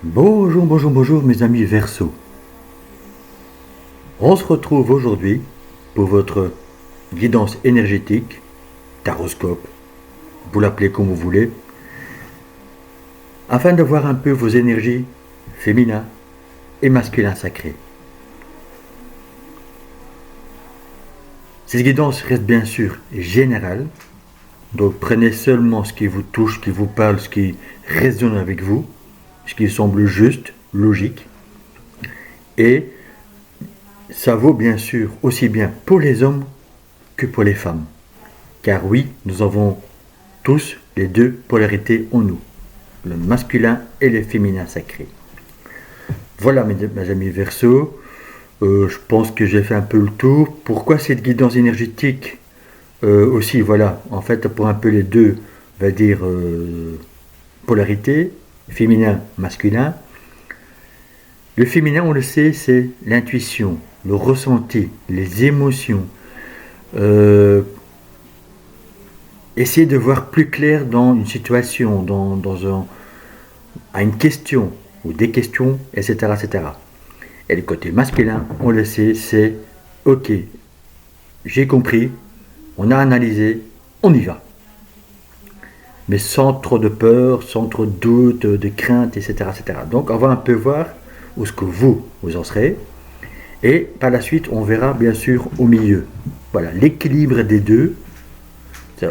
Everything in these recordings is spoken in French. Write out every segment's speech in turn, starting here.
Bonjour, bonjour, bonjour mes amis Verseau. On se retrouve aujourd'hui pour votre guidance énergétique, taroscope, vous l'appelez comme vous voulez, afin de voir un peu vos énergies féminins et masculins sacrés. Cette guidance reste bien sûr générale, donc prenez seulement ce qui vous touche, ce qui vous parle, ce qui résonne avec vous, ce qui semble juste, logique, et ça vaut bien sûr aussi bien pour les hommes que pour les femmes. Car oui, nous avons tous les deux polarités en nous, le masculin et le féminin sacré. Voilà mes amis Verseau, je pense que j'ai fait un peu le tour. Pourquoi cette guidance énergétique aussi, voilà, en fait pour un peu les deux, on va dire, polarités, féminin, masculin. Le féminin, on le sait, c'est l'intuition, le ressenti, les émotions. Essayer de voir plus clair dans une situation, à une question ou des questions, etc., etc. Et le côté masculin, on le sait, c'est ok, j'ai compris, on a analysé, on y va. Mais sans trop de peur, sans trop de doute, de crainte, etc., etc. Donc on va un peu voir où ce que vous en serez. Et par la suite, on verra bien sûr au milieu. Voilà, l'équilibre des deux.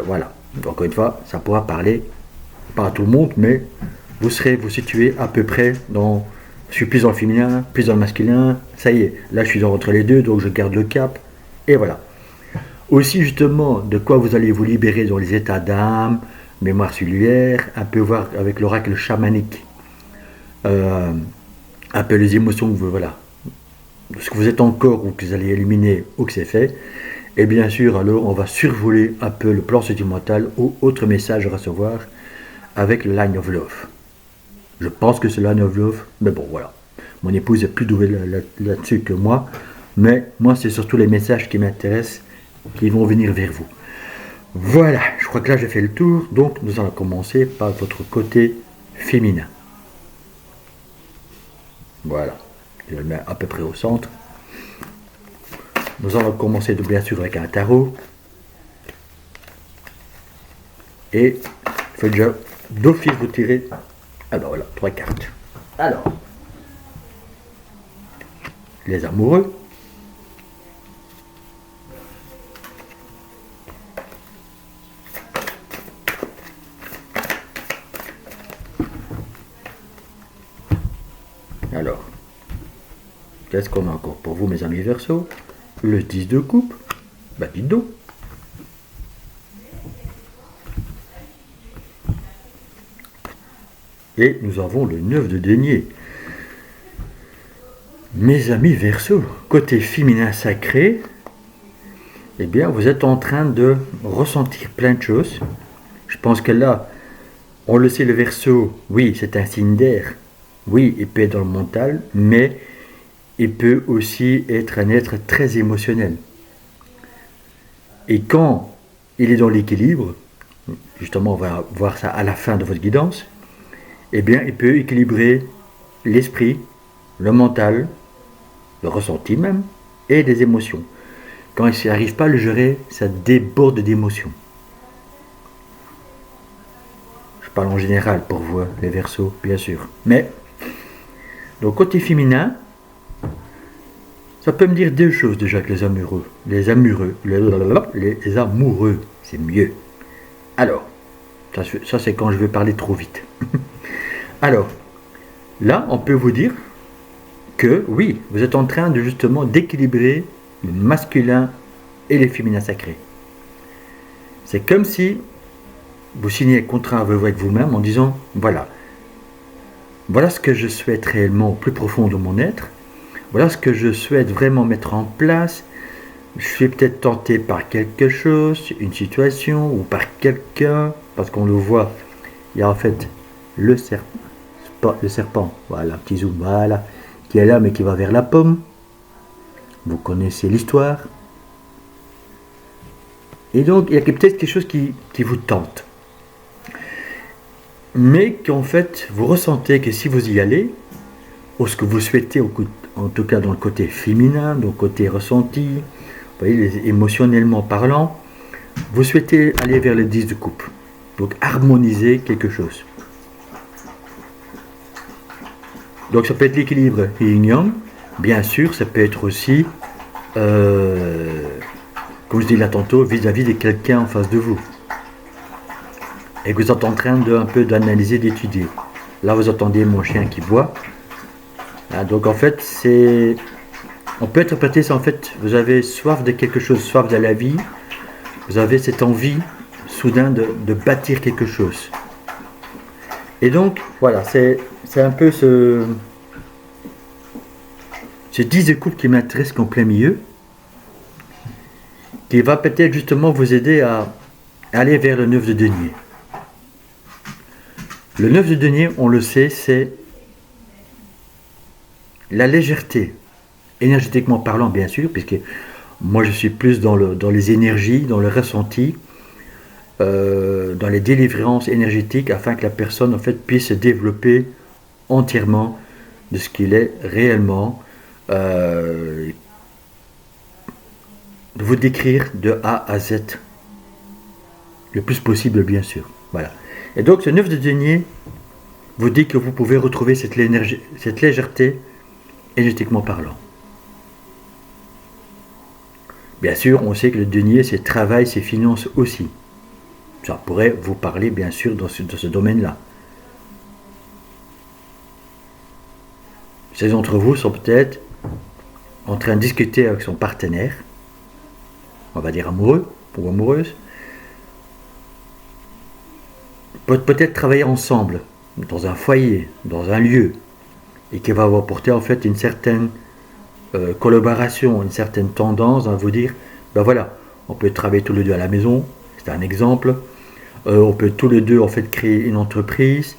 Voilà. Encore une fois, ça pourra parler, pas à tout le monde, mais vous situez à peu près dans. Je suis plus dans le féminin, plus dans le masculin. Ça y est, là je suis entre les deux, donc je garde le cap. Et voilà. Aussi justement, de quoi vous allez vous libérer dans les états d'âme, mémoire cellulaire, un peu voir avec l'oracle chamanique. Un peu les émotions que vous, voilà, ce que vous êtes encore ou que vous allez éliminer ou que c'est fait. Et bien sûr, alors on va survoler un peu le plan sentimental ou autre message à recevoir avec le Line of Love. Je pense que c'est le Line of Love, mais bon voilà. Mon épouse est plus douée là-dessus que moi, mais moi c'est surtout les messages qui m'intéressent, qui vont venir vers vous. Voilà, je crois que là j'ai fait le tour, donc nous allons commencer par votre côté féminin. Voilà, je le mets à peu près au centre. Nous allons commencer bien sûr avec un tarot. Et il faut déjà d'office vous tirer. Alors voilà, 3 cartes. Alors, les amoureux. Alors, qu'est-ce qu'on a encore pour vous mes amis Verseau? Le 10 de coupe. Bah dites donc. Et nous avons le 9 de denier. Mes amis Verseau, côté féminin sacré, eh bien vous êtes en train de ressentir plein de choses. Je pense que là, on le sait, le Verseau, oui, c'est un signe d'air. Oui, il peut être dans le mental, mais il peut aussi être un être très émotionnel. Et quand il est dans l'équilibre, justement on va voir ça à la fin de votre guidance, eh bien il peut équilibrer l'esprit, le mental, le ressenti même, et les émotions. Quand il n'arrive pas à le gérer, ça déborde d'émotions. Je parle en général pour vous, les Verseaux, bien sûr. Mais, donc côté féminin, ça peut me dire deux choses déjà que les amoureux. Les amoureux, c'est mieux. Alors, ça c'est quand je vais parler trop vite. Alors, là, on peut vous dire que oui, vous êtes en train de justement d'équilibrer le masculin et les féminins sacrés. C'est comme si vous signez un contrat avec vous-même en disant, voilà ce que je souhaite réellement au plus profond de mon être, voilà ce que je souhaite vraiment mettre en place. Je suis peut-être tenté par quelque chose, une situation ou par quelqu'un, parce qu'on le voit, il y a en fait le serpent, voilà, petit zoom, voilà, qui est là mais qui va vers la pomme. Vous connaissez l'histoire. Et donc il y a peut-être quelque chose qui vous tente. mais qu'en fait vous ressentez que si vous y allez, ou ce que vous souhaitez, en tout cas dans le côté féminin, dans le côté ressenti, vous voyez, émotionnellement parlant, vous souhaitez aller vers le 10 de coupe. Donc harmoniser quelque chose. Donc ça peut être l'équilibre yin-yang, bien sûr, ça peut être aussi, comme je dis là tantôt, vis-à-vis de quelqu'un en face de vous. Et que vous êtes en train un peu d'analyser, d'étudier. Là vous entendez mon chien qui boit. Ah, donc en fait, on peut interpréter ça en fait, vous avez soif de quelque chose, soif de la vie, vous avez cette envie soudain de bâtir quelque chose. Et donc, voilà, c'est un peu ce 10 de coupe qui m'intéresse en plein milieu, qui va peut-être justement vous aider à aller vers le 9 de denier. Le 9 de denier, on le sait, c'est la légèreté, énergétiquement parlant bien sûr, puisque moi je suis plus dans les énergies, dans le ressenti, dans les délivrances énergétiques, afin que la personne en fait puisse se développer entièrement de ce qu'il est réellement, de vous décrire de A à Z le plus possible bien sûr. Voilà. Et donc ce 9 de denier vous dit que vous pouvez retrouver cette légèreté énergétiquement parlant. Bien sûr, on sait que le denier, c'est travail, c'est finance aussi. Ça pourrait vous parler, bien sûr, dans ce domaine-là. Ces d'entre vous sont peut-être en train de discuter avec son partenaire, on va dire amoureux ou amoureuse, peut-être travailler ensemble, dans un foyer, dans un lieu, et qui va vous apporter en fait une certaine collaboration, une certaine tendance à vous dire, ben voilà, on peut travailler tous les deux à la maison, c'est un exemple, on peut tous les deux en fait créer une entreprise,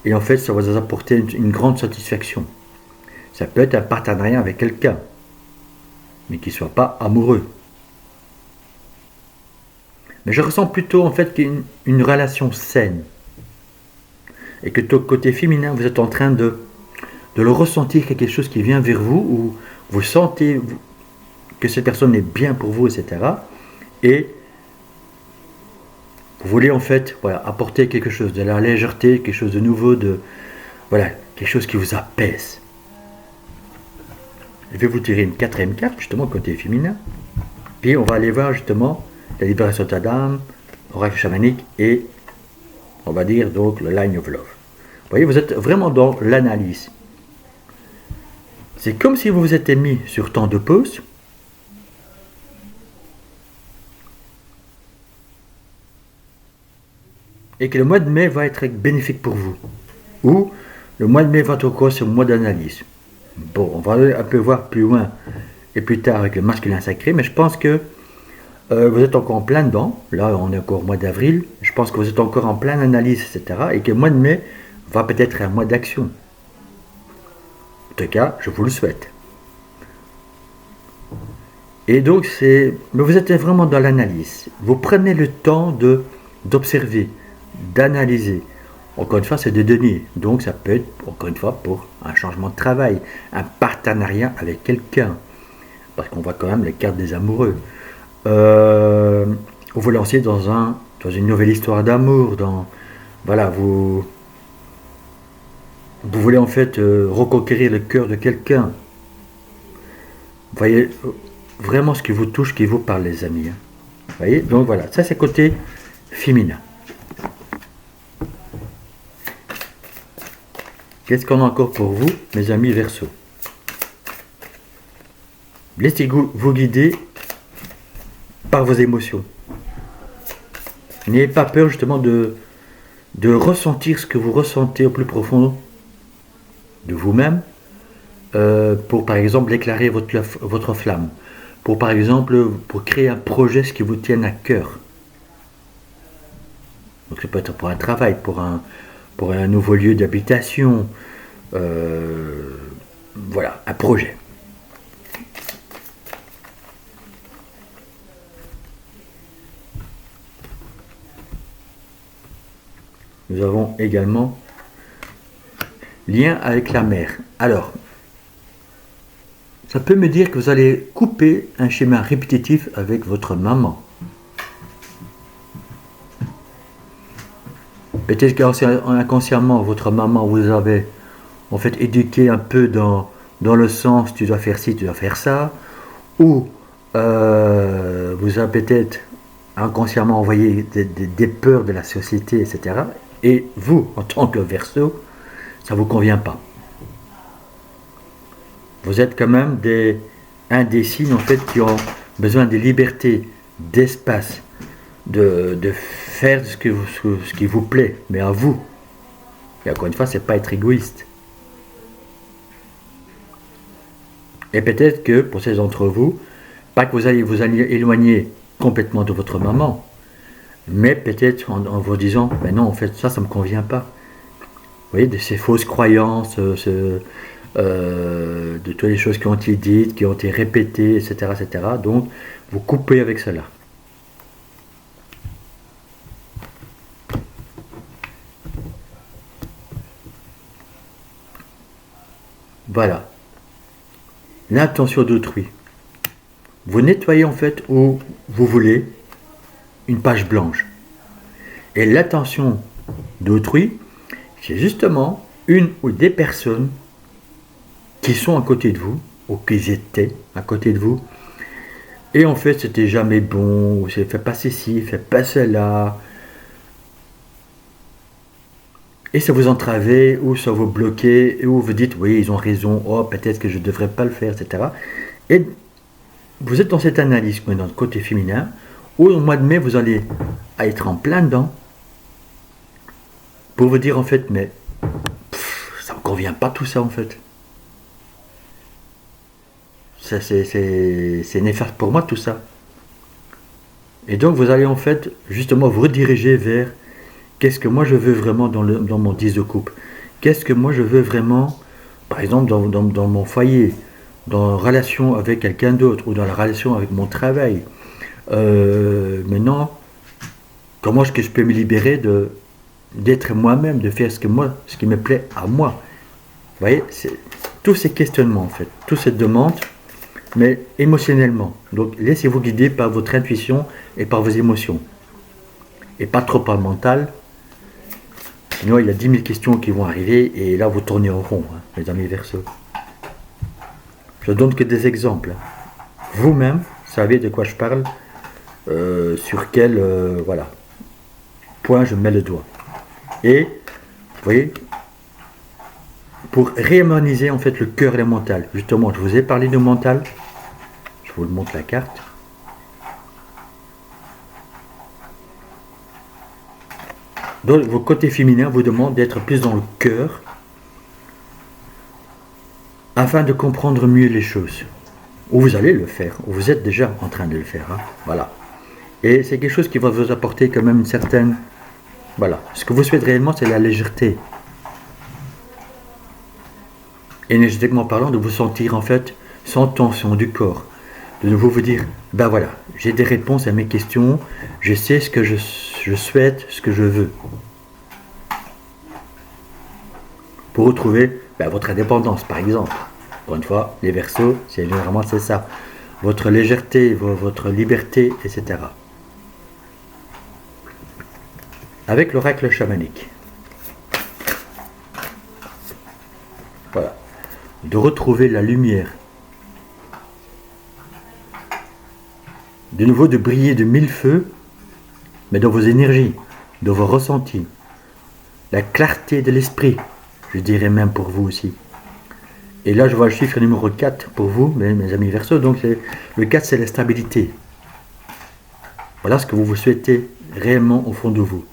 et en fait ça va vous apporter une grande satisfaction. Ça peut être un partenariat avec quelqu'un, mais qui ne soit pas amoureux. Mais je ressens plutôt en fait une relation saine, et que côté féminin, vous êtes en train de le ressentir, quelque chose qui vient vers vous, ou vous sentez que cette personne est bien pour vous, etc. Et vous voulez en fait apporter quelque chose, de la légèreté, quelque chose de nouveau, quelque chose qui vous apaise. Je vais vous tirer une 4e carte, justement, côté féminin. Puis on va aller voir justement la libération de ta dame, oracle chamanique et, on va dire, donc le line of love. Vous voyez, vous êtes vraiment dans l'analyse. C'est comme si vous vous étiez mis sur temps de pause. Et que le mois de mai va être bénéfique pour vous. Ou le mois de mai va être encore ce mois d'analyse. Bon, on va un peu voir plus loin et plus tard avec le masculin sacré, mais je pense que vous êtes encore en plein dedans. Là, on est encore au mois d'avril. Je pense que vous êtes encore en pleine analyse, etc. Et que le mois de mai va peut-être être un mois d'action. En tout cas, je vous le souhaite. Et donc, mais vous êtes vraiment dans l'analyse. Vous prenez le temps d'observer, d'analyser. Encore une fois, c'est de donner. Donc, ça peut être, encore une fois, pour un changement de travail, un partenariat avec quelqu'un. Parce qu'on voit quand même les cartes des amoureux. Vous vous lancez dans une nouvelle histoire d'amour. Voilà, vous voulez en fait reconquérir le cœur de quelqu'un. Vous voyez vraiment ce qui vous touche, qui vous parle, les amis. Vous voyez, donc voilà, ça c'est côté féminin. Qu'est-ce qu'on a encore pour vous, mes amis Verseau? Laissez-vous guider par vos émotions. N'ayez pas peur justement de ressentir ce que vous ressentez au plus profond de vous-même pour par exemple éclairer votre flamme, pour par exemple pour créer un projet ce qui vous tienne à cœur. Donc ça peut être pour un travail, pour un nouveau lieu d'habitation, voilà, un projet. nous avons également lien avec la mère. Alors, ça peut me dire que vous allez couper un schéma répétitif avec votre maman. Peut-être qu'inconsciemment, votre maman vous avez en fait éduqué un peu dans le sens tu dois faire ci, tu dois faire ça, ou vous avez peut-être inconsciemment envoyé des peurs de la société, etc. Et vous, en tant que Verseau, ça ne vous convient pas. Vous êtes quand même un des signes en fait qui ont besoin de liberté, d'espace, de faire ce qui vous plaît, mais à vous. Et encore une fois, c'est pas être égoïste. Et peut-être que pour ces d'entre vous, pas que vous allez vous éloigner complètement de votre maman, mais peut-être en vous disant, ben non, en fait, ça ne me convient pas. Vous voyez, de ces fausses croyances, de toutes les choses qui ont été dites, qui ont été répétées, etc., etc. Donc, vous coupez avec cela. Voilà. L'intention d'autrui. Vous nettoyez en fait où vous voulez une page blanche. Et l'intention d'autrui, c'est justement une ou des personnes qui sont à côté de vous, ou qui étaient à côté de vous, et en fait c'était jamais bon, ou c'est fait pas ceci, fait pas cela, et ça vous entravait, ou ça vous bloquait, ou vous dites oui ils ont raison, oh peut-être que je devrais pas le faire, etc. Et vous êtes dans cette analyse dans le côté féminin, où au mois de mai vous allez être en plein dedans, pour vous dire en fait mais ça me convient pas tout ça en fait. C'est néfaste pour moi tout ça. Et donc vous allez en fait justement vous rediriger vers qu'est-ce que moi je veux vraiment dans mon 10 de coupe. Qu'est-ce que moi je veux vraiment, par exemple dans mon foyer, dans la relation avec quelqu'un d'autre ou dans la relation avec mon travail. Maintenant, comment est-ce que je peux me libérer d'être moi-même, de faire ce qui me plaît à moi. Vous voyez, c'est tous ces questionnements en fait, toutes ces demandes, mais émotionnellement. Donc laissez-vous guider par votre intuition et par vos émotions. Et pas trop par le mental. Sinon il y a 10 000 questions qui vont arriver et là vous tournez en rond, hein, les amis Verseaux. Je donne que des exemples. Vous-même savez de quoi je parle, sur quel voilà, point je mets le doigt. Et vous voyez, pour réharmoniser en fait le cœur et le mental. Justement, je vous ai parlé du mental. Je vous montre la carte. Donc, vos côtés féminins vous demandent d'être plus dans le cœur afin de comprendre mieux les choses. Ou vous allez le faire, ou vous êtes déjà en train de le faire. Hein. Voilà. Et c'est quelque chose qui va vous apporter quand même une certaine... Voilà. Ce que vous souhaitez réellement, c'est la légèreté. Énergétiquement parlant, de vous sentir en fait sans tension du corps. De nouveau vous dire, ben voilà, j'ai des réponses à mes questions, je sais ce que je souhaite, ce que je veux. Pour retrouver votre indépendance, par exemple. Encore une fois, les Verseaux, généralement c'est ça. Votre légèreté, votre liberté, etc. Avec l'oracle chamanique. Voilà. De retrouver la lumière. De nouveau de briller de 1000 feux, mais dans vos énergies, dans vos ressentis. La clarté de l'esprit, je dirais même pour vous aussi. Et là, je vois le chiffre numéro 4 pour vous, mes amis Verseaux. Donc, le 4, c'est la stabilité. Voilà ce que vous souhaitez réellement au fond de vous.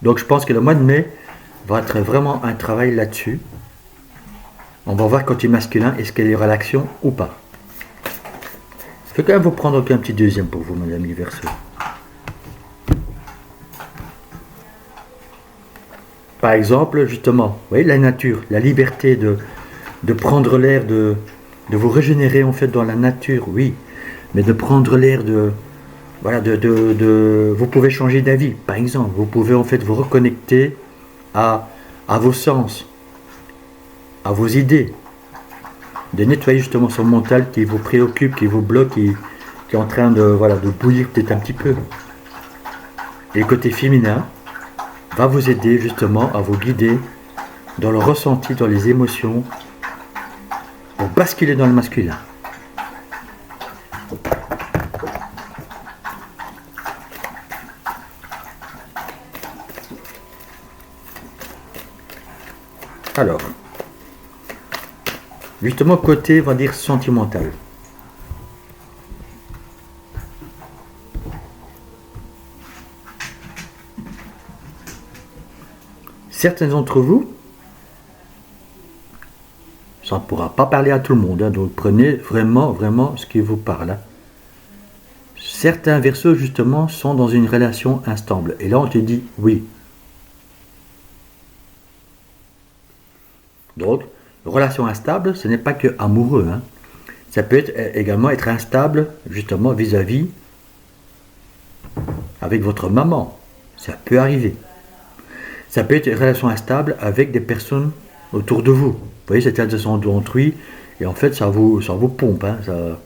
Donc, je pense que le mois de mai va être vraiment un travail là-dessus. On va voir côté masculin, est-ce qu'il y aura l'action ou pas. Je vais quand même vous prendre un petit deuxième pour vous, mes amis Verseaux. Par exemple, justement, vous voyez la nature, la liberté de prendre l'air, de vous régénérer en fait dans la nature, oui, mais de prendre l'air voilà, vous pouvez changer d'avis, par exemple, vous pouvez en fait vous reconnecter à vos sens, à vos idées, de nettoyer justement son mental qui vous préoccupe, qui vous bloque, qui est en train de, voilà, de bouillir peut-être un petit peu. Et le côté féminin va vous aider justement à vous guider dans le ressenti, dans les émotions, pour basculer dans le masculin. Alors, justement côté, on va dire, sentimental. Certains d'entre vous, ça ne pourra pas parler à tout le monde, hein, donc prenez vraiment ce qui vous parle. Hein. Certains Verseaux, justement, sont dans une relation instable. Et là, on te dit oui. Donc, relation instable, ce n'est pas que amoureux. Hein. Ça peut être également être instable, justement, vis-à-vis avec votre maman. Ça peut arriver. Ça peut être une relation instable avec des personnes autour de vous. Vous voyez, c'est un descend d'autrui, et en fait, ça vous pompe. Hein, ça,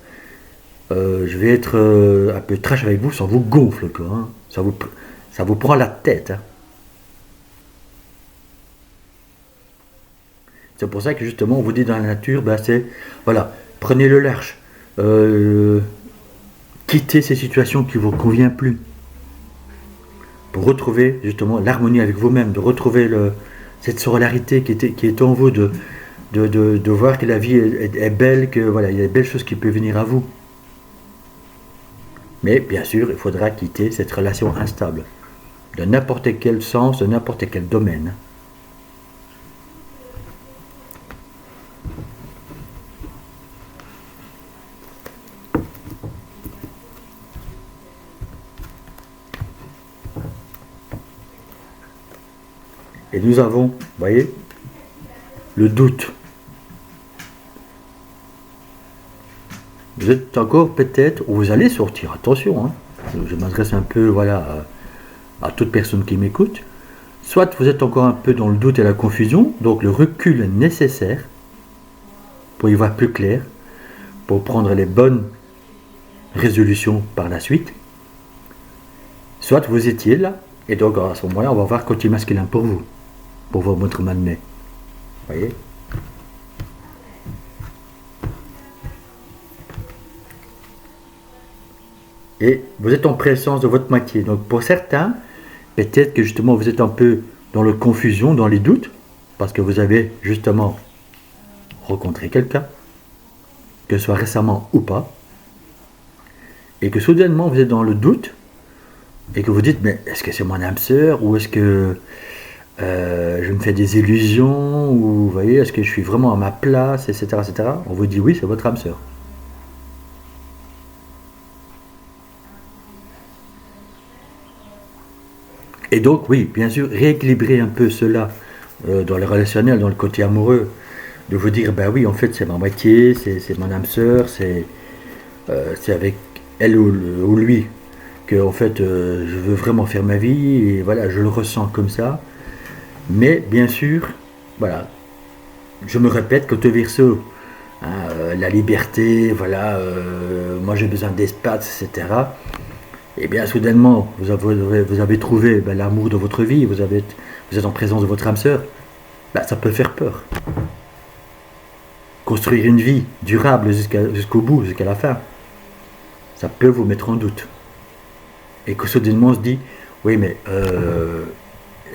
je vais être un peu trash avec vous, ça vous gonfle, quoi. Hein, ça vous prend la tête. Hein. C'est pour ça que justement, on vous dit dans la nature, ben c'est, voilà, prenez le large. Quittez ces situations qui ne vous conviennent plus. Pour retrouver justement l'harmonie avec vous-même, de retrouver cette sorolarité qui est en vous, de voir que la vie est belle, que voilà, il y a des belles choses qui peuvent venir à vous. Mais bien sûr, il faudra quitter cette relation instable, de n'importe quel sens, de n'importe quel domaine. Et nous avons, vous voyez, le doute. Vous êtes encore peut-être, ou vous allez sortir, attention, hein, je m'adresse un peu voilà, à toute personne qui m'écoute. Soit vous êtes encore un peu dans le doute et la confusion, donc le recul est nécessaire pour y voir plus clair, pour prendre les bonnes résolutions par la suite. Soit vous étiez là, et donc à ce moment-là, on va voir côté masculin pour vous, pour votre mannet. Vous voyez ? Et vous êtes en présence de votre moitié. Donc pour certains, peut-être que justement vous êtes un peu dans la confusion, dans les doutes, parce que vous avez justement rencontré quelqu'un, que ce soit récemment ou pas, et que soudainement vous êtes dans le doute, et que vous dites, mais est-ce que c'est mon âme sœur, ou est-ce que je me fais des illusions, ou vous voyez, est-ce que je suis vraiment à ma place, etc., etc. On vous dit oui, c'est votre âme sœur. Et donc, oui, bien sûr, rééquilibrer un peu cela dans le relationnel, dans le côté amoureux, de vous dire, ben oui, en fait, c'est ma moitié, c'est mon âme sœur, c'est avec elle ou lui que, en fait, je veux vraiment faire ma vie, et voilà, je le ressens comme ça. Mais, bien sûr, voilà, je me répète, côté Verseau, hein, la liberté, voilà, moi j'ai besoin d'espace, etc. Et bien soudainement, vous avez trouvé ben, l'amour de votre vie, vous êtes en présence de votre âme sœur, ben, ça peut faire peur. Construire une vie durable jusqu'au bout, jusqu'à la fin, ça peut vous mettre en doute. Et que soudainement on se dit, oui mais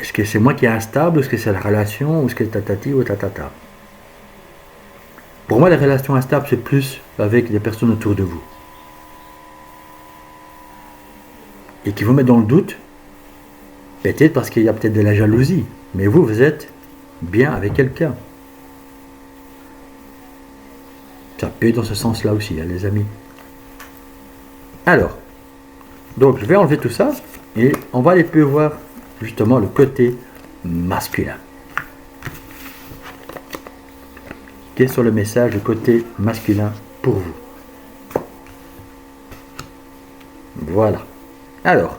est-ce que c'est moi qui est instable, est-ce que c'est la relation, ou est-ce que c'est tatati ou tatata. Pour moi, la relation instable, c'est plus avec les personnes autour de vous. Et qui vous mettent dans le doute, peut-être parce qu'il y a peut-être de la jalousie, mais vous êtes bien avec quelqu'un. Ça peut être dans ce sens-là aussi, hein, les amis. Alors, donc je vais enlever tout ça, et on va aller plus voir justement le côté masculin. Quel est le message du côté masculin pour vous? Voilà. Alors,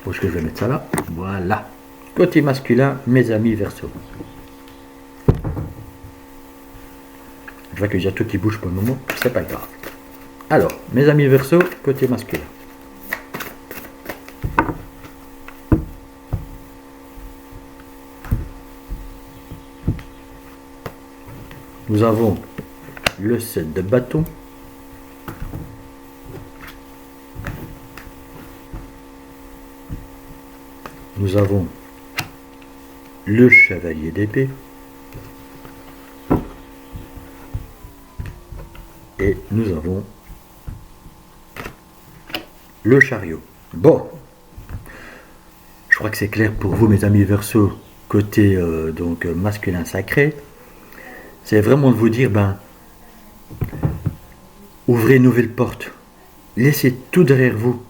où est-ce que je vais mettre ça là? Voilà. Côté masculin, mes amis Verseau. Je vois qu'il y a tout qui bouge pour le moment, c'est pas grave. Alors, mes amis Verseau, côté masculin. Nous avons le 7 de bâton. Nous avons le chevalier d'épée. Et nous avons le chariot. Bon, je crois que c'est clair pour vous, mes amis Verseau, côté donc masculin sacré. C'est vraiment de vous dire, ouvrez une nouvelle porte. Laissez tout derrière vous.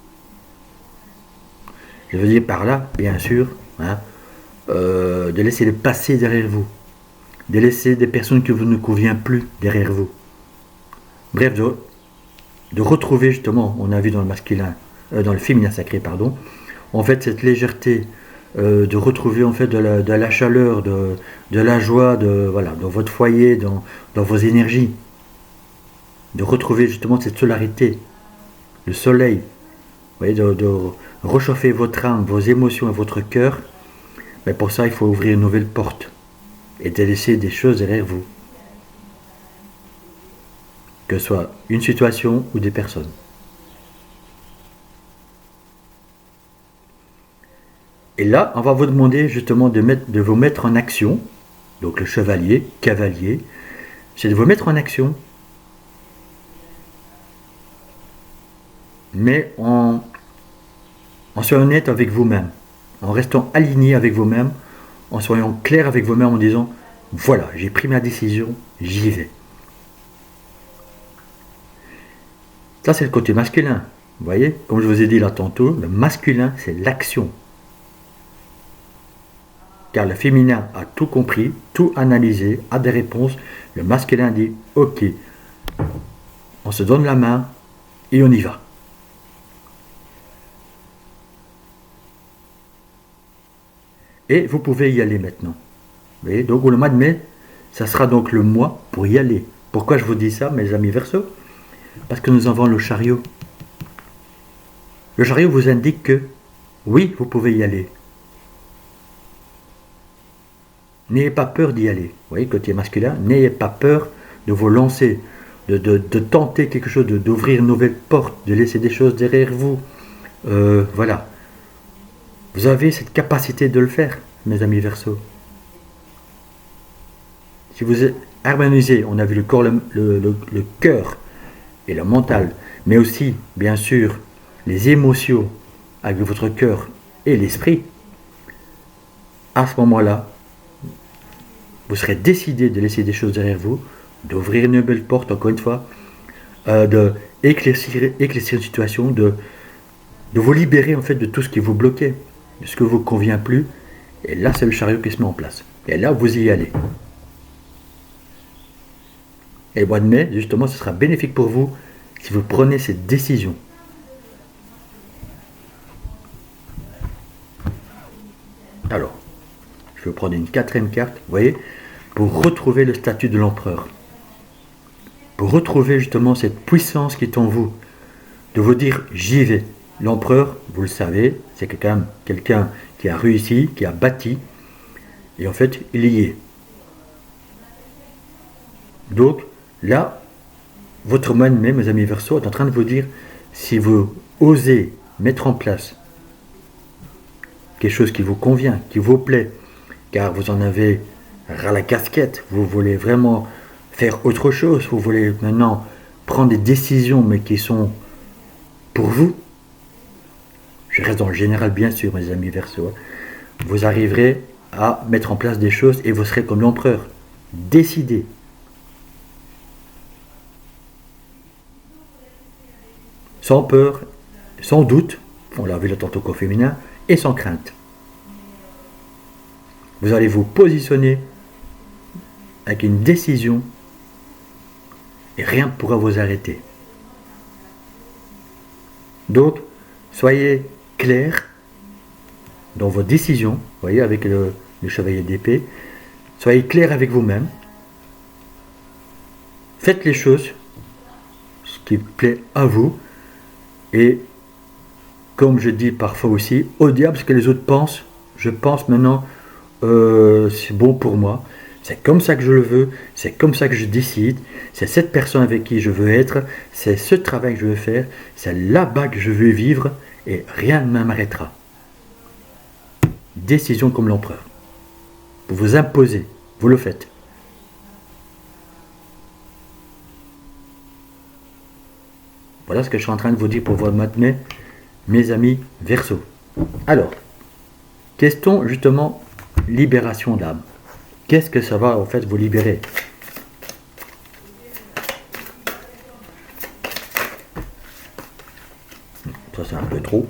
Je veux dire par là, bien sûr, de laisser le passé derrière vous. De laisser des personnes qui vous ne conviennent plus derrière vous. Bref, de retrouver justement, on a vu dans le masculin, dans le féminin sacré, pardon, en fait cette légèreté, de retrouver en fait de la chaleur, de la joie, dans votre foyer, dans vos énergies, de retrouver justement cette solarité, le soleil, vous voyez, de réchauffer votre âme, vos émotions et votre cœur. Mais pour ça, il faut ouvrir une nouvelle porte et de laisser des choses derrière vous. Que ce soit une situation ou des personnes. Et là, on va vous demander justement de vous mettre en action. Donc le chevalier, cavalier, c'est de vous mettre en action. Mais en soyant honnête avec vous-même. En restant aligné avec vous-même. En soyant clair avec vous-même en disant, voilà, j'ai pris ma décision, j'y vais. Ça, c'est le côté masculin. Vous voyez, comme je vous ai dit là tantôt, le masculin, c'est l'action. Car le féminin a tout compris, tout analysé, a des réponses. Le masculin dit, ok, on se donne la main et on y va. Et vous pouvez y aller maintenant. Vous voyez, donc le mois de mai, ça sera donc le mois pour y aller. Pourquoi je vous dis ça, mes amis Verseau? Parce que nous avons le chariot. Le chariot vous indique que, oui, vous pouvez y aller. N'ayez pas peur d'y aller. Vous voyez, côté masculin, n'ayez pas peur de vous lancer, de tenter quelque chose, d'ouvrir une nouvelle porte, de laisser des choses derrière vous. Voilà. Vous avez cette capacité de le faire, mes amis Verseau. Si vous harmonisez, on a vu le corps, le cœur et le mental, mais aussi, bien sûr, les émotions avec votre cœur et l'esprit, à ce moment-là, vous serez décidé de laisser des choses derrière vous, d'ouvrir une nouvelle porte, encore une fois, d'éclaircir une situation, de vous libérer en fait de tout ce qui vous bloquait, de ce qui ne vous convient plus. Et là, c'est le chariot qui se met en place. Et là, vous y allez. Et le mois de mai, justement, ce sera bénéfique pour vous si vous prenez cette décision. Alors, je vais prendre une quatrième carte, vous voyez, pour retrouver le statut de l'empereur. Pour retrouver justement cette puissance qui est en vous. De vous dire, j'y vais. L'empereur, vous le savez, c'est quelqu'un qui a réussi, qui a bâti. Et en fait, il y est. Donc, là, votre mois de mai, mes amis Verseau, est en train de vous dire, si vous osez mettre en place quelque chose qui vous convient, qui vous plaît, car vous en avez ras la casquette, vous voulez vraiment faire autre chose, vous voulez maintenant prendre des décisions, mais qui sont pour vous, je reste dans le général bien sûr, mes amis Verseau, vous arriverez à mettre en place des choses et vous serez comme l'empereur, décidé. Sans peur, sans doute, on l'a vu le tantôt au féminin, et sans crainte. Vous allez vous positionner avec une décision et rien ne pourra vous arrêter. Donc, soyez clair dans vos décisions, voyez, avec le chevalier d'épée. Soyez clair avec vous-même. Faites les choses, ce qui plaît à vous. Et comme je dis parfois aussi, au diable ce que les autres pensent, je pense maintenant, c'est bon pour moi. C'est comme ça que je le veux, c'est comme ça que je décide, c'est cette personne avec qui je veux être, c'est ce travail que je veux faire, c'est là-bas que je veux vivre et rien ne m'arrêtera. Décision comme l'empereur. Vous vous imposez, vous le faites. Voilà ce que je suis en train de vous dire pour vous maintenir, mes amis Verseau. Alors, question justement libération d'âme. Qu'est-ce que ça va en fait vous libérer? Ça c'est un peu trop.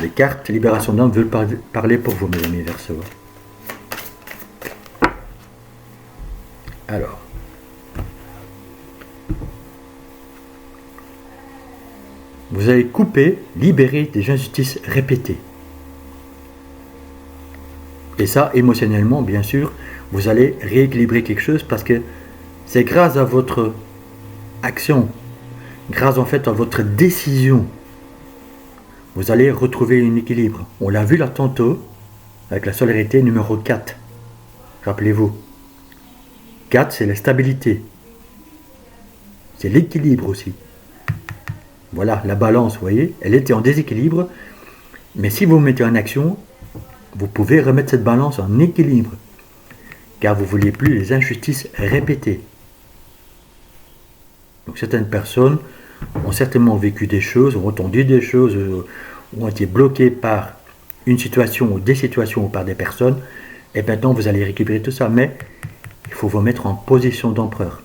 Les cartes libération d'âme veulent parler pour vous, mes amis Verseau. Alors, vous allez couper, libérer des injustices répétées. Et ça, émotionnellement, bien sûr, vous allez rééquilibrer quelque chose parce que c'est grâce à votre action, grâce en fait à votre décision, vous allez retrouver un équilibre. On l'a vu là tantôt avec la solarité numéro 4. Rappelez-vous. 4, c'est la stabilité. C'est l'équilibre aussi. Voilà, la balance, vous voyez, elle était en déséquilibre. Mais si vous vous mettez en action, vous pouvez remettre cette balance en équilibre. Car vous ne voulez plus les injustices répétées. Donc certaines personnes ont certainement vécu des choses, ont entendu des choses, ont été bloquées par une situation ou des situations ou par des personnes. Et maintenant, vous allez récupérer tout ça. Mais il faut vous mettre en position d'empereur.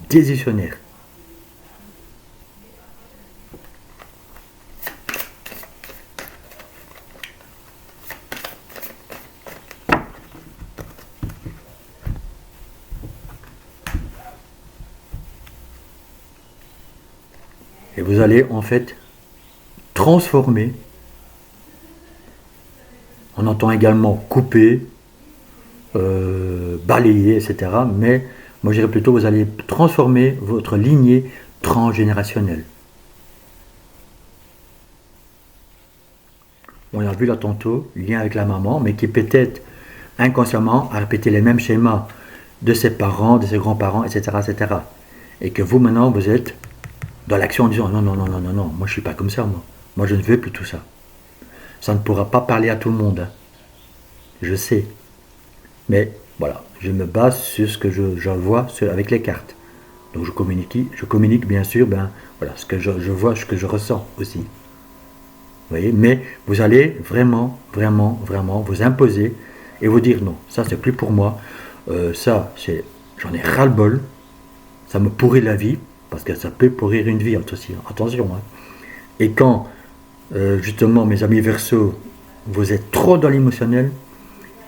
Décisionnaire. Et vous allez en fait transformer. On entend également couper, balayer, etc. Mais moi je dirais plutôt vous allez transformer votre lignée transgénérationnelle. On l'a vu là tantôt, lien avec la maman, mais qui peut-être inconsciemment a répété les mêmes schémas de ses parents, de ses grands-parents, etc., etc. Et que vous maintenant vous êtes dans l'action en disant non, non, non, non, non, non, moi je suis pas comme ça, moi je ne veux plus tout ça. Ça ne pourra pas parler à tout le monde, hein. Je sais. Mais voilà, je me base sur ce que je vois avec les cartes. Donc je communique bien sûr, ben voilà, ce que je vois, ce que je ressens aussi. Vous voyez, mais vous allez vraiment, vraiment, vraiment vous imposer et vous dire non, ça c'est plus pour moi, ça c'est, j'en ai ras-le-bol, ça me pourrit la vie. Parce que ça peut pourrir une vie aussi, attention. Hein. Et quand, justement, mes amis Verseau, vous êtes trop dans l'émotionnel,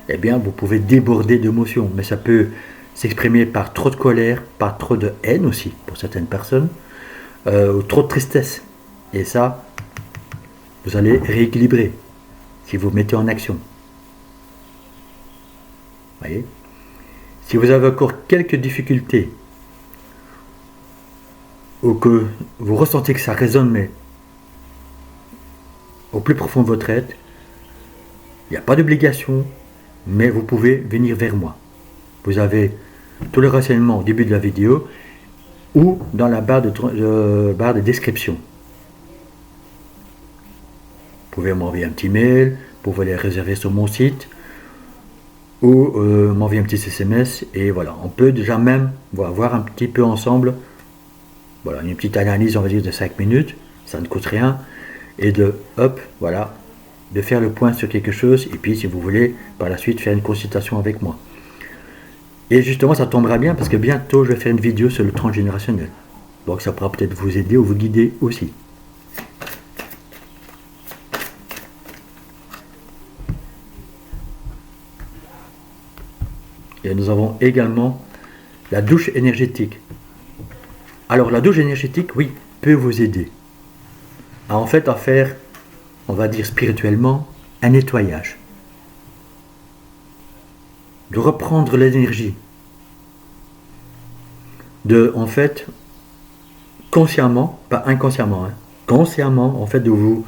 eh bien, vous pouvez déborder d'émotions. Mais ça peut s'exprimer par trop de colère, par trop de haine aussi, pour certaines personnes, ou trop de tristesse. Et ça, vous allez rééquilibrer, si vous mettez en action. Vous voyez ? Si vous avez encore quelques difficultés, ou que vous ressentez que ça résonne, mais au plus profond de votre être, il n'y a pas d'obligation, mais vous pouvez venir vers moi. Vous avez tous les renseignements au début de la vidéo ou dans la barre de description. Vous pouvez m'envoyer un petit mail, vous pouvez les réserver sur mon site ou m'envoyer un petit SMS et voilà, on peut déjà même voir un petit peu ensemble. Voilà, une petite analyse, on va dire, de 5 minutes, ça ne coûte rien, et de, hop, voilà, de faire le point sur quelque chose, et puis si vous voulez, par la suite, faire une consultation avec moi. Et justement, ça tombera bien, parce que bientôt, je vais faire une vidéo sur le transgénérationnel. Donc ça pourra peut-être vous aider ou vous guider aussi. Et nous avons également la douche énergétique. Alors la douche énergétique, oui, peut vous aider à en fait à faire on va dire spirituellement, un nettoyage. De reprendre l'énergie. De, en fait, consciemment, pas inconsciemment, hein, consciemment, en fait, de vous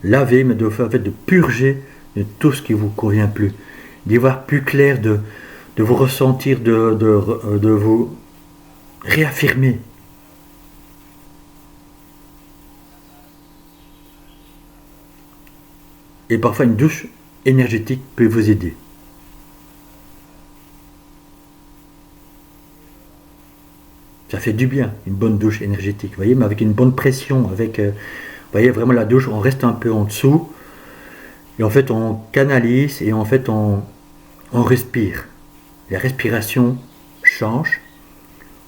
laver, mais en fait, de purger de tout ce qui vous convient plus. D'y voir plus clair, de vous ressentir, de vous réaffirmer. Et parfois, une douche énergétique peut vous aider. Ça fait du bien, une bonne douche énergétique, vous voyez, mais avec une bonne pression, avec, vous voyez, vraiment la douche, on reste un peu en dessous, et en fait, on canalise, et en fait, on respire. La respiration change,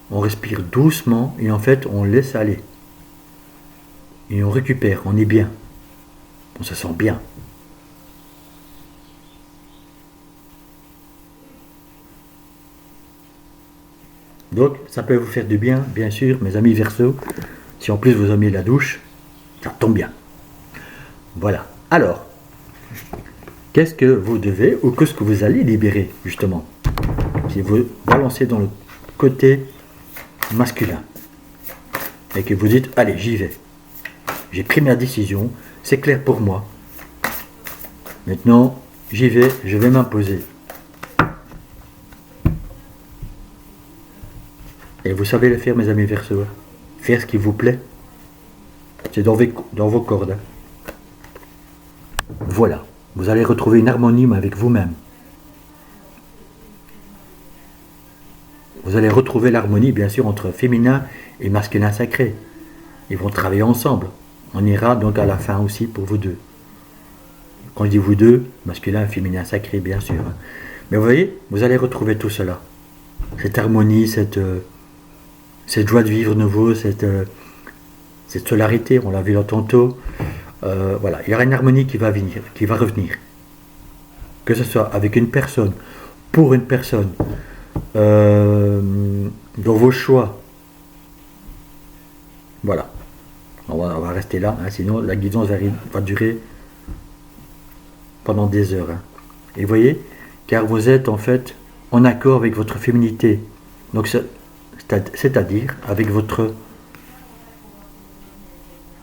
on respire doucement, et en fait, on laisse aller. Et on récupère, on est bien, on se sent bien. Donc, ça peut vous faire du bien, bien sûr, mes amis Verseau. Si en plus vous aimez la douche, ça tombe bien. Voilà. Alors, qu'est-ce que vous devez ou qu'est-ce que vous allez libérer, justement, si vous balancez dans le côté masculin et que vous dites, allez, j'y vais. J'ai pris ma décision, c'est clair pour moi. Maintenant, j'y vais, je vais m'imposer. Et vous savez le faire, mes amis Verseau. Faire ce qui vous plaît. C'est dans vos cordes. Voilà. Vous allez retrouver une harmonie avec vous-même. Vous allez retrouver l'harmonie, bien sûr, entre féminin et masculin sacré. Ils vont travailler ensemble. On ira donc à la fin aussi pour vous deux. Quand je dis vous deux, masculin et féminin sacré, bien sûr. Mais vous voyez, vous allez retrouver tout cela. Cette harmonie, cette joie de vivre nouveau, cette solarité, on l'a vu là tantôt. Voilà, il y aura une harmonie qui va venir, qui va revenir. Que ce soit avec une personne, pour une personne, dans vos choix. Voilà. On va rester là, hein, sinon la guidance va durer pendant des heures. Hein. Et vous voyez, car vous êtes en fait en accord avec votre féminité. Donc c'est-à-dire avec votre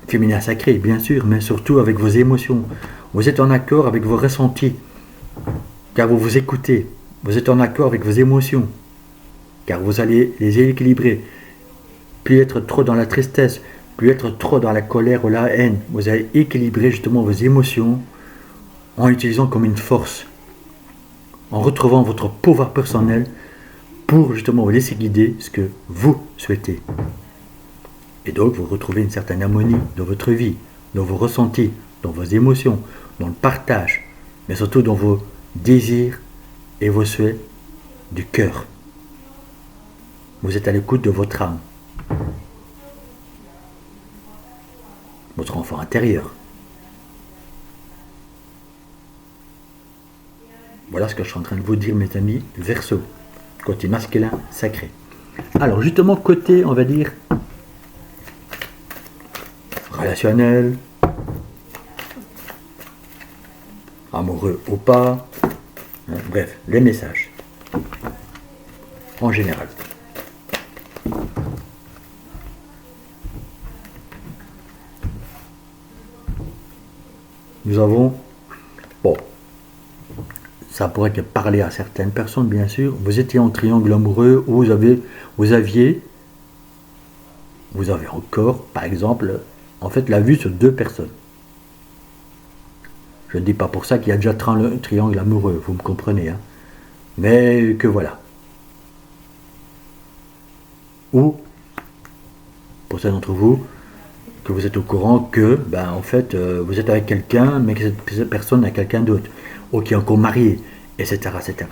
féminin sacré, bien sûr, mais surtout avec vos émotions. Vous êtes en accord avec vos ressentis, car vous vous écoutez. Vous êtes en accord avec vos émotions, car vous allez les équilibrer. Plus être trop dans la tristesse, plus être trop dans la colère ou la haine. Vous allez équilibrer justement vos émotions en utilisant comme une force, en retrouvant votre pouvoir personnel pour justement vous laisser guider ce que vous souhaitez. Et donc vous retrouvez une certaine harmonie dans votre vie, dans vos ressentis, dans vos émotions, dans le partage, mais surtout dans vos désirs et vos souhaits du cœur. Vous êtes à l'écoute de votre âme, votre enfant intérieur. Voilà ce que je suis en train de vous dire, mes amis Verseau, côté masculin sacré. Alors justement, côté, on va dire, relationnel, amoureux ou pas, hein, bref, les messages, en général. Nous avons, bon, ça pourrait parler à certaines personnes, bien sûr. Vous étiez en triangle amoureux où vous avez encore, par exemple, en fait, la vue sur deux personnes. Je ne dis pas pour ça qu'il y a déjà un triangle amoureux, vous me comprenez, hein. Mais que voilà. Ou, pour certains d'entre vous, que vous êtes au courant que, ben, en fait, vous êtes avec quelqu'un, mais que cette personne a quelqu'un d'autre, ou qui est encore marié, etc., etc.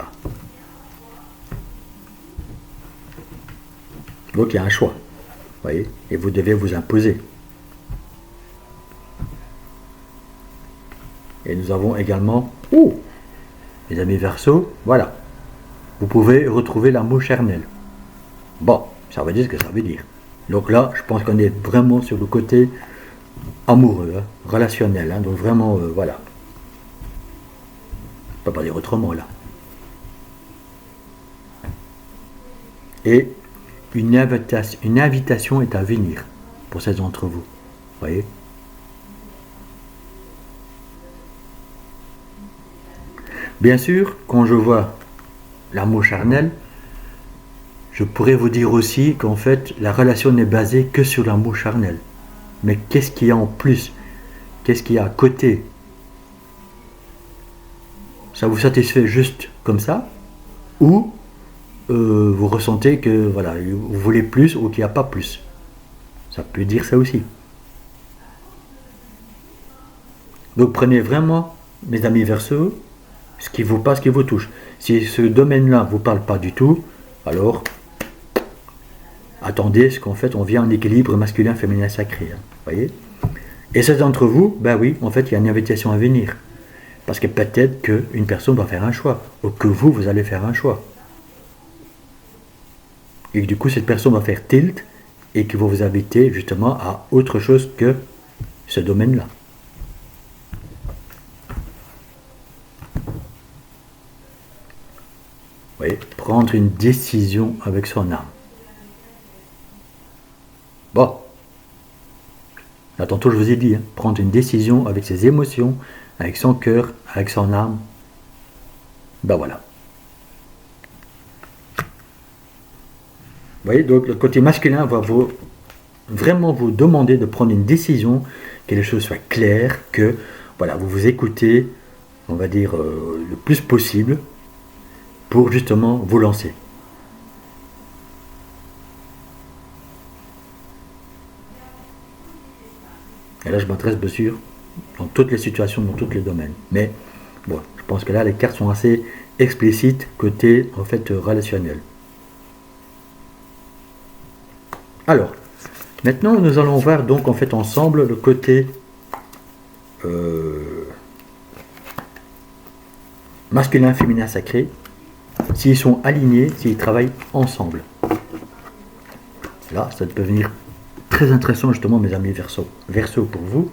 Donc il y a un choix, vous voyez, et vous devez vous imposer. Et nous avons également, mes amis Verseau, voilà, vous pouvez retrouver l'amour charnel. Bon, ça veut dire ce que ça veut dire. Donc là, je pense qu'on est vraiment sur le côté amoureux, hein, relationnel, hein, donc vraiment, voilà. Je peux pas dire autrement là. Et une invitation est à venir pour ces d'entre vous. Voyez. Bien sûr, quand je vois l'amour charnel, je pourrais vous dire aussi qu'en fait, la relation n'est basée que sur l'amour charnel. Mais qu'est-ce qu'il y a en plus? Qu'est-ce qu'il y a à côté? Ça vous satisfait juste comme ça? Ou vous ressentez que voilà, vous voulez plus ou qu'il n'y a pas plus? Ça peut dire ça aussi. Donc prenez vraiment, mes amis Verseau, ce qui vous passe, ce qui vous touche. Si ce domaine-là ne vous parle pas du tout, alors attendez, ce qu'en fait on vient en équilibre masculin, féminin, sacré. Hein, voyez. Et ceux d'entre vous, ben oui, en fait il y a une invitation à venir. Parce que peut-être qu'une personne doit faire un choix, ou que vous allez faire un choix. Et que du coup cette personne va faire tilt, et qui va vous inviter justement à autre chose que ce domaine-là. Vous voyez, prendre une décision avec son âme. Bon. Là, tantôt, je vous ai dit, hein, prendre une décision avec ses émotions, avec son cœur, avec son âme. Ben voilà. Vous voyez, donc le côté masculin va vraiment vous demander de prendre une décision, que les choses soient claires, que voilà, vous vous écoutez, on va dire, le plus possible, pour justement vous lancer. Et là, je m'adresse bien sûr dans toutes les situations, dans tous les domaines. Mais bon, je pense que là, les cartes sont assez explicites côté en fait relationnel. Alors, maintenant, nous allons voir donc en fait ensemble le côté masculin, féminin, sacré, s'ils sont alignés, s'ils travaillent ensemble. Là, ça peut venir très intéressant justement, mes amis Verseau pour vous,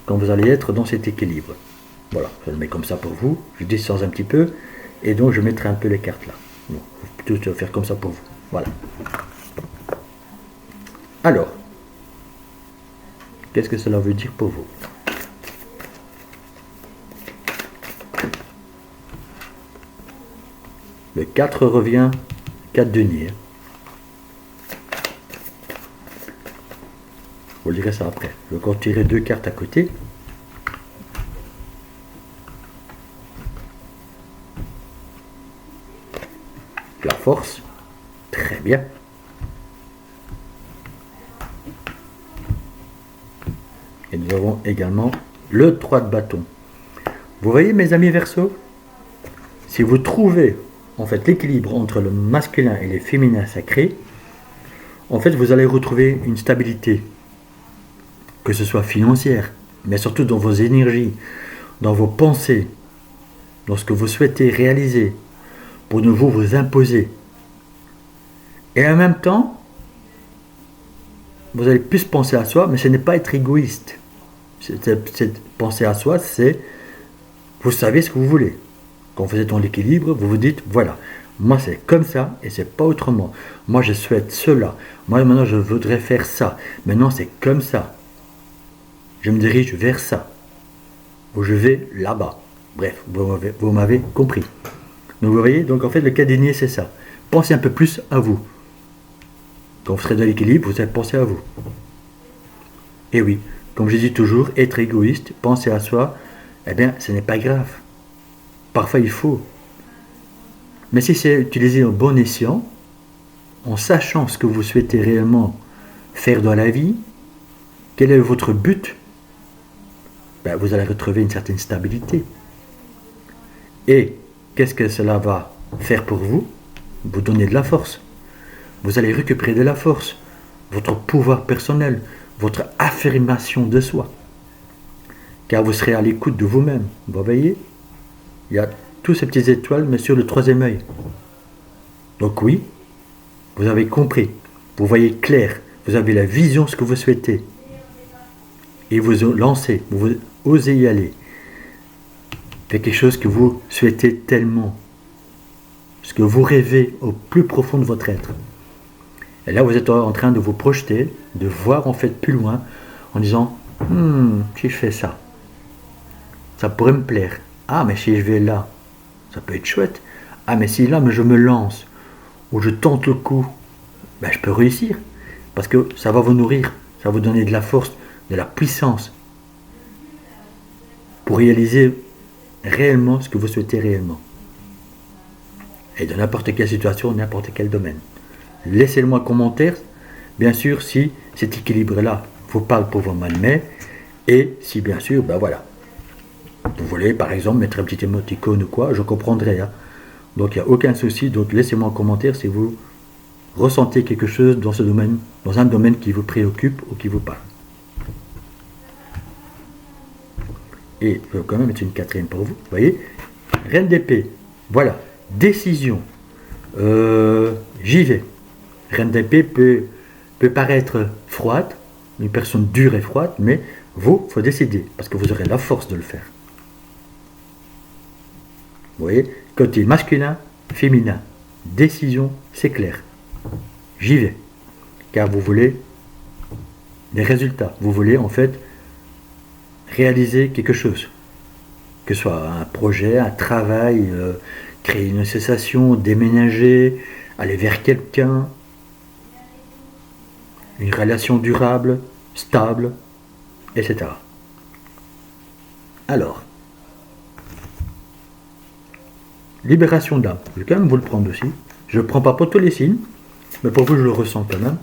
quand vous allez être dans cet équilibre. Voilà, je le mets comme ça pour vous, je descends un petit peu, et donc je mettrai un peu les cartes là. Bon, je vais plutôt faire comme ça pour vous. Voilà. Alors, qu'est-ce que cela veut dire pour vous? Le 4 revient, 4 deniers. Vous lirez ça après. Je vais encore tirer 2 cartes à côté. La force. Très bien. Et nous avons également le 3 de bâton. Vous voyez, mes amis Verseau, si vous trouvez en fait l'équilibre entre le masculin et les féminins sacrés, en fait vous allez retrouver une stabilité, que ce soit financière, mais surtout dans vos énergies, dans vos pensées, dans ce que vous souhaitez réaliser, pour ne vous imposer. Et en même temps, vous allez plus penser à soi, mais ce n'est pas être égoïste. C'est penser à soi, c'est vous savez ce que vous voulez. Quand vous êtes dans l'équilibre, vous vous dites, voilà, moi c'est comme ça et c'est pas autrement. Moi je souhaite cela. Moi maintenant je voudrais faire ça. Maintenant c'est comme ça. Je me dirige vers ça. Ou je vais là-bas. Bref, vous m'avez compris. Donc vous voyez, donc en fait le cas denier c'est ça. Pensez un peu plus à vous. Quand vous serez dans l'équilibre, vous allez penser à vous. Et oui, comme je dis toujours, être égoïste, penser à soi, eh bien ce n'est pas grave. Parfois il faut. Mais si c'est utilisé en bon escient, en sachant ce que vous souhaitez réellement faire dans la vie, quel est votre but, ben, vous allez retrouver une certaine stabilité. Et qu'est-ce que cela va faire pour vous? Vous donner de la force. Vous allez récupérer de la force, votre pouvoir personnel, votre affirmation de soi. Car vous serez à l'écoute de vous-même. Vous voyez? Il y a tous ces petites étoiles, mais sur le 3e œil. Donc oui, vous avez compris. Vous voyez clair. Vous avez la vision, ce que vous souhaitez. et vous lancez, vous osez y aller, faire quelque chose que vous souhaitez tellement, ce que vous rêvez au plus profond de votre être. Et là, vous êtes en train de vous projeter, de voir en fait plus loin, en disant, si je fais ça, ça pourrait me plaire. Ah, mais si je vais là, ça peut être chouette. Ah, mais si là, mais je me lance, ou je tente le coup, ben, je peux réussir. Parce que ça va vous nourrir, ça va vous donner de la force, de la puissance, pour réaliser réellement ce que vous souhaitez réellement. Et dans n'importe quelle situation, n'importe quel domaine. Laissez-le-moi en commentaire, bien sûr, si cet équilibre-là vous parle pour vos mains, et si bien sûr, ben voilà, vous voulez par exemple mettre un petit émoticône ou quoi, je comprendrai. Hein. Donc il n'y a aucun souci, donc laissez-moi en commentaire si vous ressentez quelque chose dans ce domaine, dans un domaine qui vous préoccupe ou qui vous parle. Et je vais quand même mettre une quatrième pour vous, vous voyez, reine d'épée, voilà, décision, j'y vais. Reine d'épée peut paraître froide, une personne dure et froide, mais vous, il faut décider, parce que vous aurez la force de le faire. Vous voyez, côté masculin, féminin, décision, c'est clair. J'y vais, car vous voulez des résultats, vous voulez en fait réaliser quelque chose, que ce soit un projet, un travail, créer une association, déménager, aller vers quelqu'un, une relation durable, stable, etc. Alors, libération d'âme, je vais quand même vous le prendre aussi. Je ne le prends pas pour tous les signes, mais pour vous je le ressens quand même.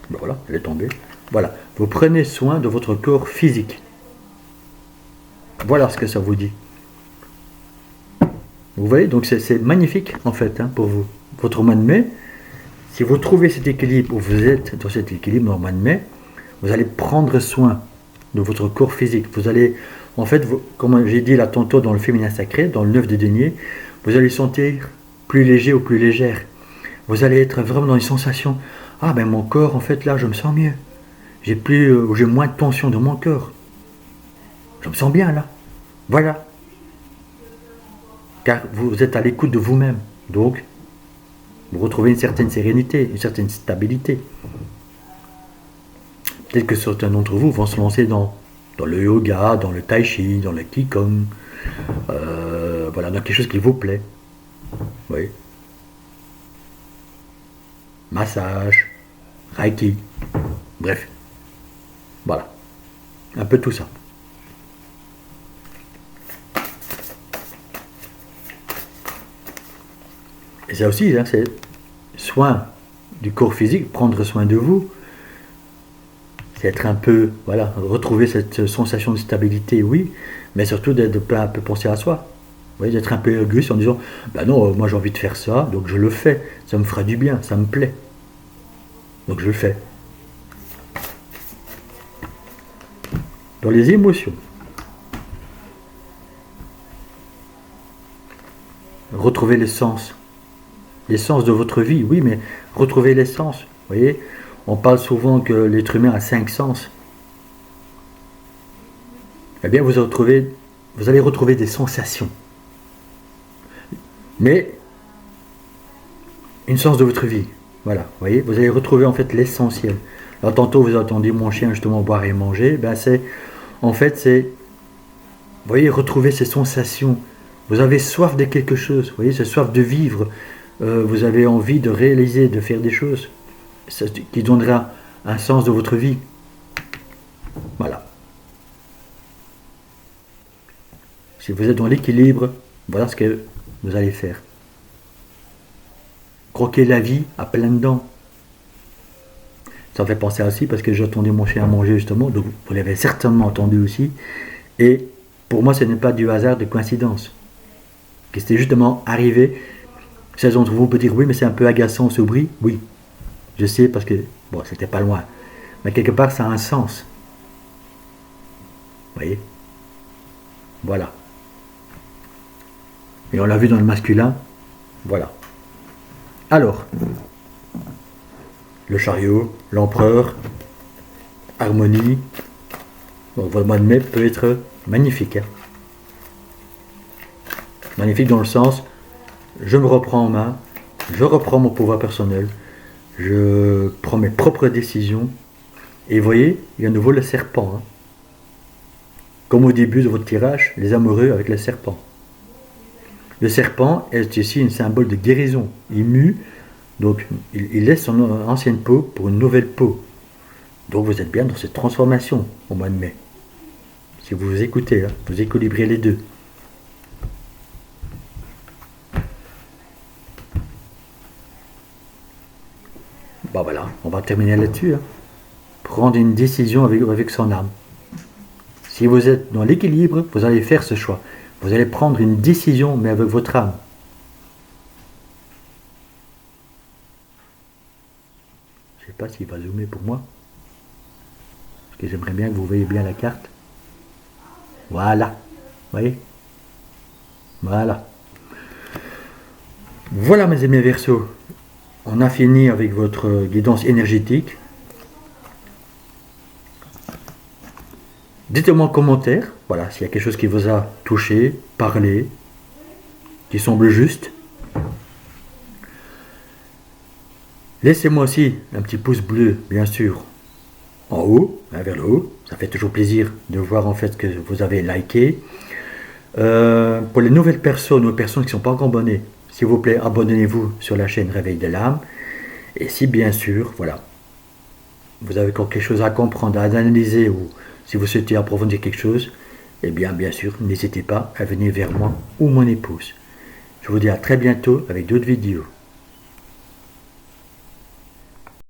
Ben voilà, elle est tombée. Voilà, vous prenez soin de votre corps physique. Voilà ce que ça vous dit. Vous voyez, donc c'est magnifique en fait hein, pour vous. Votre mois de mai, si vous trouvez cet équilibre, ou vous êtes dans cet équilibre dans le mois de mai, vous allez prendre soin de votre corps physique. Vous allez, en fait, comme j'ai dit là tantôt dans le féminin sacré, dans le 9 de denier, vous allez sentir plus léger ou plus légère. Vous allez être vraiment dans une sensation, ah ben mon corps, en fait là, je me sens mieux. J'ai moins de tension dans mon corps. Je me sens bien là. Voilà. Car vous êtes à l'écoute de vous-même. Donc, vous retrouvez une certaine sérénité, une certaine stabilité. Peut-être que certains d'entre vous vont se lancer dans le yoga, dans le tai chi, dans le qigong, voilà, dans quelque chose qui vous plaît. Oui. Massage, reiki, bref. Voilà. Un peu tout ça. Et ça aussi, hein, c'est soin du corps physique, prendre soin de vous, c'est être un peu, voilà, retrouver cette sensation de stabilité, oui, mais surtout d'être un peu penser à soi. Vous voyez, d'être un peu égoïste en disant, ben non, moi j'ai envie de faire ça, donc je le fais, ça me fera du bien, ça me plaît. Donc je le fais. Dans les émotions, retrouvez l'essence de votre vie, oui, mais retrouvez l'essence. Vous voyez, on parle souvent que l'être humain a 5 sens. Eh bien, vous allez retrouver des sensations. Mais, une sens de votre vie. Voilà, vous voyez, vous allez retrouver en fait l'essentiel. Alors, tantôt, vous entendez mon chien justement boire et manger. Ben, vous voyez, retrouver ces sensations. Vous avez soif de quelque chose, vous voyez, cette soif de vivre. Vous avez envie de réaliser, de faire des choses qui donnera un sens de votre vie. Voilà. Si vous êtes dans l'équilibre, voilà ce que vous allez faire. Croquer la vie à pleines dents. Ça me fait penser aussi parce que j'entendais mon chien manger justement, donc vous l'avez certainement entendu aussi. Et pour moi, ce n'est pas du hasard, de coïncidence. Que c'était justement arrivé. Certains d'entre vous peuvent dire oui, mais c'est un peu agaçant ce bruit. Oui, je sais parce que bon, c'était pas loin. Mais quelque part, ça a un sens. Vous voyez? Voilà. Et on l'a vu dans le masculin. Voilà. Alors, le chariot, l'empereur, harmonie. Donc votre mois de mai peut être magnifique. Hein. Magnifique dans le sens, je me reprends en main, je reprends mon pouvoir personnel, je prends mes propres décisions. Et vous voyez, il y a à nouveau le serpent. Hein. Comme au début de votre tirage, les amoureux avec le serpent. Le serpent est ici un symbole de guérison. Il mue, donc il laisse son ancienne peau pour une nouvelle peau. Donc vous êtes bien dans cette transformation au mois de mai. Si vous vous écoutez, hein, vous équilibrez les deux. Bon voilà, on va terminer là-dessus. Hein. Prendre une décision avec son âme. Si vous êtes dans l'équilibre, vous allez faire ce choix. Vous allez prendre une décision, mais avec votre âme. Je ne sais pas s'il va zoomer pour moi. Parce que j'aimerais bien que vous voyez bien la carte. Voilà. Vous voyez? Voilà. Voilà mes amis Verseaux. On a fini avec votre guidance énergétique. Dites-moi en commentaire, voilà, s'il y a quelque chose qui vous a touché, parlé, qui semble juste. Laissez-moi aussi un petit pouce bleu, bien sûr, en haut, hein, vers le haut. Ça fait toujours plaisir de voir en fait que vous avez liké. Pour les nouvelles personnes ou personnes qui ne sont pas encore abonnées, s'il vous plaît, abonnez-vous sur la chaîne Réveil de l'âme. Et si bien sûr, voilà, vous avez encore quelque chose à comprendre, à analyser ou si vous souhaitez approfondir quelque chose, eh bien sûr, n'hésitez pas à venir vers moi ou mon épouse. Je vous dis à très bientôt avec d'autres vidéos.